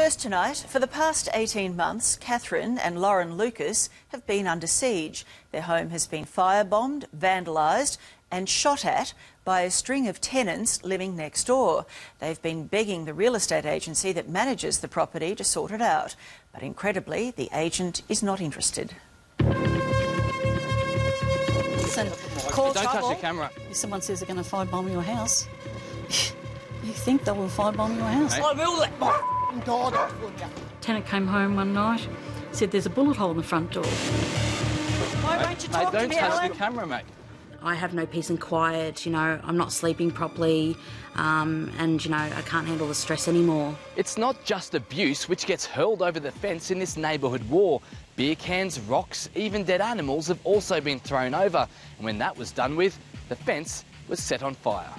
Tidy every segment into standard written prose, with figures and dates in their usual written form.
First tonight, for the past 18 months, Catherine and Lauren Lucas have been under siege. Their home has been firebombed, vandalised and shot at by a string of tenants living next door. They've been begging the real estate agency that manages the property to sort it out. But incredibly, the agent is not interested. Call don't touch the camera. If someone says they're going to firebomb your house, you think they will firebomb your house? Hey. I will let my God off on you. Tenant came home one night, said there's a bullet hole in the front door. Why won't you talk to don't me, touch Alan? the camera, mate. I have no peace and quiet, I'm not sleeping properly, and, I can't handle the stress anymore. It's not just abuse which gets hurled over the fence in this neighbourhood war. Beer cans, rocks, even dead animals have also been thrown over. And when that was done with, the fence was set on fire.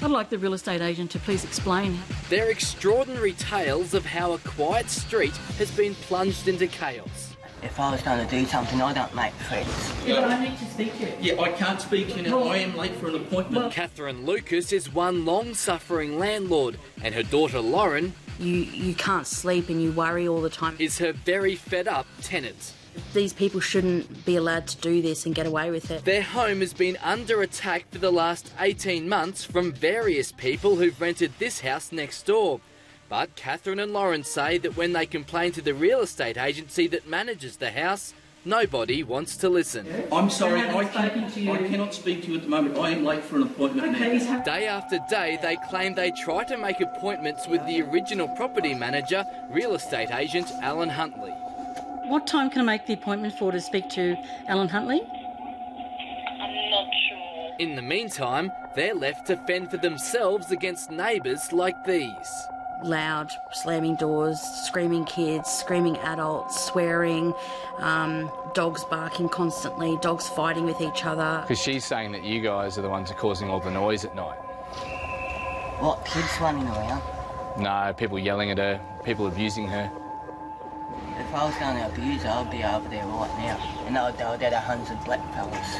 I'd like the real estate agent to please explain. They're extraordinary tales of how a quiet street has been plunged into chaos. If I was going to do something, I don't make threats. Yeah, but I need to speak to you. Yeah, I can't speak in it. I am late for an appointment. Catherine Lucas is one long-suffering landlord, and her daughter Lauren You can't sleep and you worry all the time. is her very fed-up tenant. These people shouldn't be allowed to do this and get away with it. Their home has been under attack for the last 18 months from various people who've rented this house next door. But Catherine and Lauren say that when they complain to the real estate agency that manages the house, nobody wants to listen. I'm sorry, I haven't spoken to you. I cannot speak to you at the moment. I am late for an appointment now. Day after day, they claim they try to make appointments with the original property manager, real estate agent Alan Huntley. What time can I make the appointment for to speak to Alan Huntley? I'm not sure. In the meantime, they're left to fend for themselves against neighbours like these. Loud, slamming doors, screaming kids, screaming adults, swearing, dogs barking constantly, dogs fighting with each other. Because she's saying that you guys are the ones who are causing all the noise at night. What, kids running around? No, people yelling at her, people abusing her. If I was going to abuse her, I'd be over there right now. And they'll get 100 black fellas.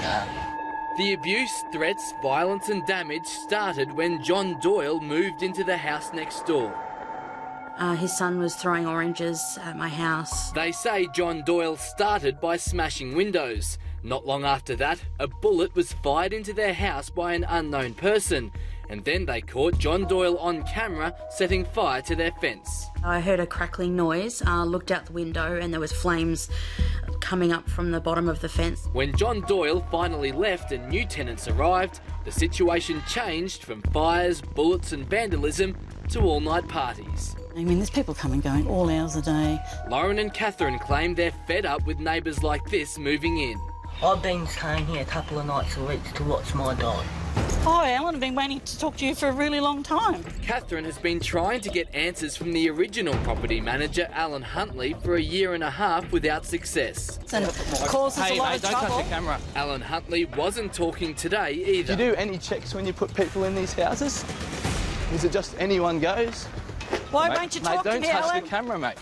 The abuse, threats, violence and damage started when John Doyle moved into the house next door. His son was throwing oranges at my house. They say John Doyle started by smashing windows. Not long after that, a bullet was fired into their house by an unknown person. And then they caught John Doyle on camera setting fire to their fence. I heard a crackling noise, looked out the window and there was flames coming up from the bottom of the fence. When John Doyle finally left and new tenants arrived, the situation changed from fires, bullets and vandalism to all-night parties. I mean, there's people coming and going all hours a day. Lauren and Catherine claim they're fed up with neighbours like this moving in. I've been staying here a couple of nights a week to watch my dog. Hi, Alan. I've been waiting to talk to you for a really long time. Catherine has been trying to get answers from the original property manager, Alan Huntley, for a year and a half without success. And causes Hey, a lot mate, of don't trouble. touch the camera. Alan Huntley wasn't talking today either. Do you do any checks when you put people in these houses? Is it just anyone goes? Why Mate, won't you mate, talk to don't me, touch Alan? the camera, mate.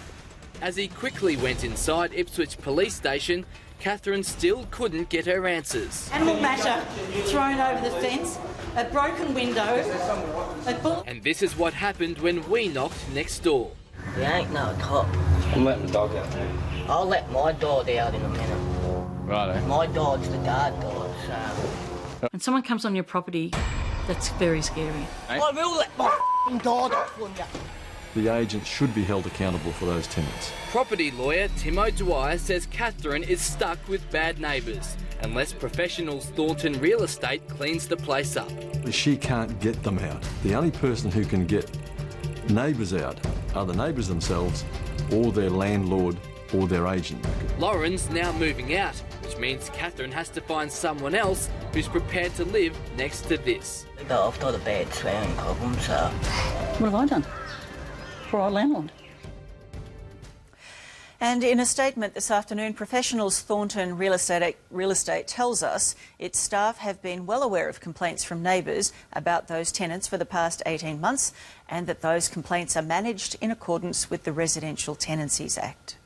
As he quickly went inside Ipswich Police Station, Catherine still couldn't get her answers. Animal matter thrown over the fence, a broken window, a bullet. And this is what happened when we knocked next door. There ain't no top. I'm letting the dog out. I'll let my dog out in a minute. Righto. My dog's the guard dog, so... When someone comes on your property, that's very scary. I will let my dog off on you. The agent should be held accountable for those tenants. Property lawyer Tim O'Dwyer says Catherine is stuck with bad neighbours unless Professionals Thornton Real Estate cleans the place up. She can't get them out. The only person who can get neighbours out are the neighbours themselves or their landlord or their agent. Lauren's now moving out, which means Catherine has to find someone else who's prepared to live next to this. I've got a bad swearing problem, so... What have I done? For our landlord. And in a statement this afternoon, Professionals Thornton Real Estate tells us its staff have been well aware of complaints from neighbours about those tenants for the past 18 months and that those complaints are managed in accordance with the Residential Tenancies Act.